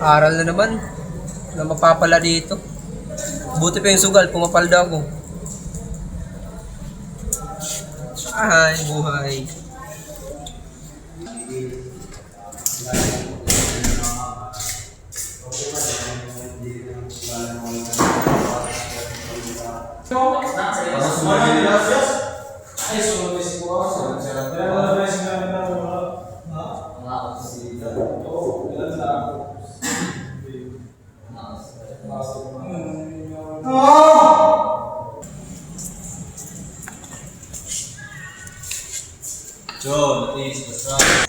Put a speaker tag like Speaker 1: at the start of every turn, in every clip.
Speaker 1: Aral na naman na mapapala dito. Buti pa yung sugal, pumapalda ako. Ay, buhay.
Speaker 2: John, please, the sun.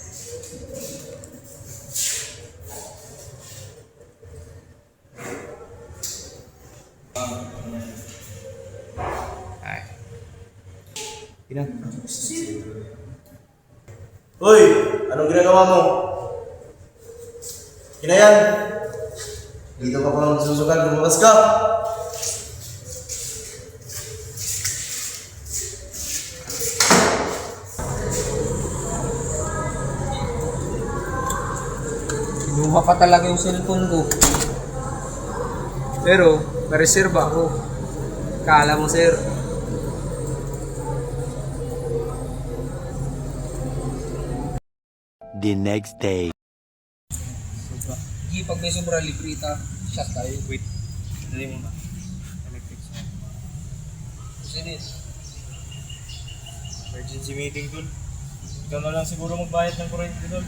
Speaker 3: Hoy! Anong ginagawa mo? Kinayan! Dito ka pa lang susugal, lumabas ka!
Speaker 1: Kinuha pa talaga yung cellphone ko. Pero, na-reserve ako. Kala mo, sir.
Speaker 4: The next day.
Speaker 1: Di, pag may sobra librita, shot tayo.
Speaker 2: Wait, dali mo na. Electric sun.
Speaker 1: Sinis.
Speaker 2: Emergency meeting dun. Ikaw na lang siguro magbayad ng kuryente dun.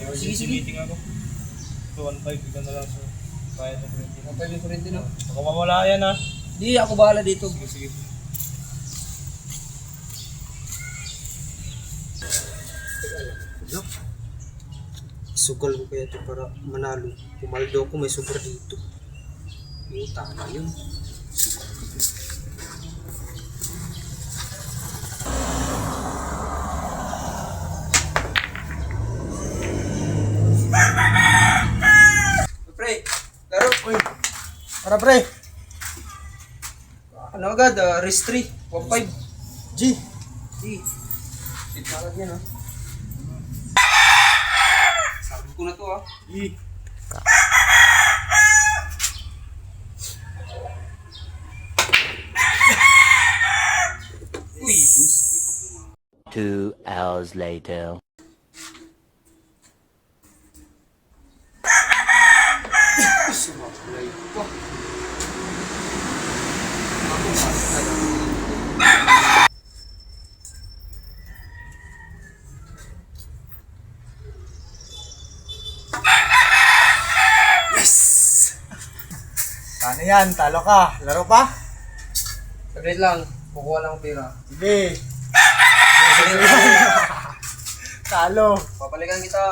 Speaker 2: Emergency
Speaker 1: Sige.
Speaker 2: meeting ako. 215, ikaw na lang sa bayad ng kuryente.
Speaker 1: Kapag yung kurente na.
Speaker 2: Baka mawala yan ha.
Speaker 1: Di, ako bahala dito.
Speaker 2: Sige, sige.
Speaker 1: Isugal ko kaya ito para manalo. Pumaldo ko, may sobra dito. Yung tama yun. Pre, laro.
Speaker 3: Uy! Para pre!
Speaker 1: Ano agad? Risk 3, 1.5.
Speaker 3: G!
Speaker 1: Di. Sit na agad yan ha. Sabi ko na to ha.
Speaker 3: E!
Speaker 1: Uy,
Speaker 4: 2 hours later.
Speaker 1: sumakulay ko.
Speaker 3: Yes! Sana yan, talo ka. Laro pa?
Speaker 1: Saglit lang, kukuha lang ang pera.
Speaker 3: Sige.
Speaker 1: Saglit lang.
Speaker 3: Talo.
Speaker 1: Papalikan kita.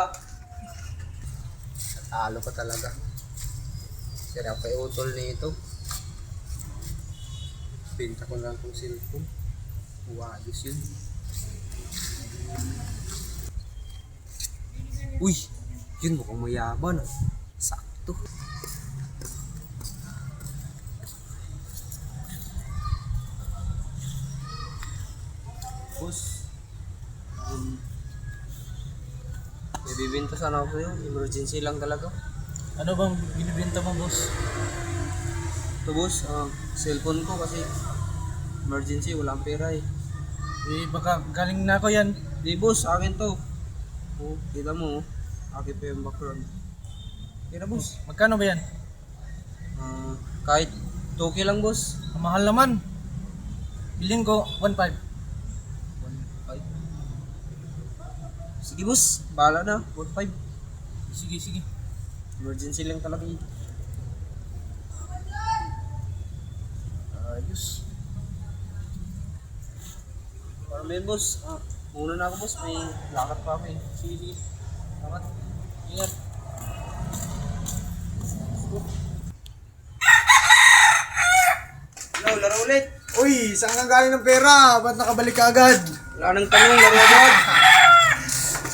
Speaker 3: Talo pa talaga.
Speaker 1: Sira pa yung utol nito. Pinta ko lang itong cellphone. Uwayos yun. Uy! Yun mukhang mayaman. Sakto. Boss. May bibenta sana ako sa'yo. Emergency lang talaga.
Speaker 2: Ano bang binibenta mo, boss?
Speaker 1: Ito boss, cellphone ko kasi emergency, walang pera eh.
Speaker 2: Eh, baka galing na ako yan.
Speaker 1: Di boss, akin to. Oh, kita mo, akin pa yung background. Kira boss,
Speaker 2: Magkano ba yan?
Speaker 1: kahit 2K lang boss.
Speaker 2: Ang mahal naman. Bilhin ko 1.5.
Speaker 1: 1.5. Sige boss, bahala na, 1.5.
Speaker 2: Sige, sige.
Speaker 1: Emergency lang talaga eh. Ayos. Para may boss, muna na ako boss, may lakad pa ako eh. Sige, sige. Salamat. Ingat. Hello, laro ulit.
Speaker 3: Uy, saan kang galing ng pera? Ba't nakabalik ka agad?
Speaker 1: Wala nang tanong, laro agad.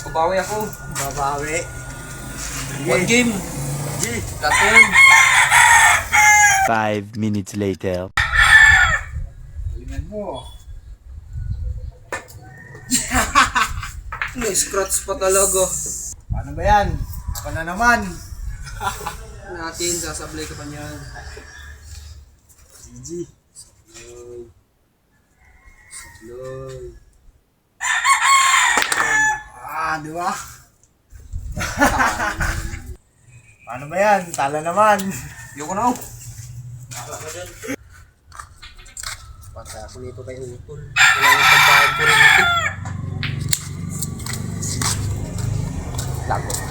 Speaker 1: Pabawi ako.
Speaker 3: Babawi.
Speaker 1: One game.
Speaker 3: G!
Speaker 1: Lahat yan.
Speaker 4: 5 minutes later.
Speaker 3: Galingan mo.
Speaker 1: May scratch pa talaga.
Speaker 3: Paano ba yan? Ako na naman.
Speaker 1: Natin, sasablay ka pa niyan.
Speaker 3: GG.
Speaker 1: Sablay. Sablay.
Speaker 3: Di ba? Paano ba yan? Talo naman.
Speaker 1: Yoko na ako. Patay ako nito kay Utol. Wala nang pagbayad ko rin ito. Lagot.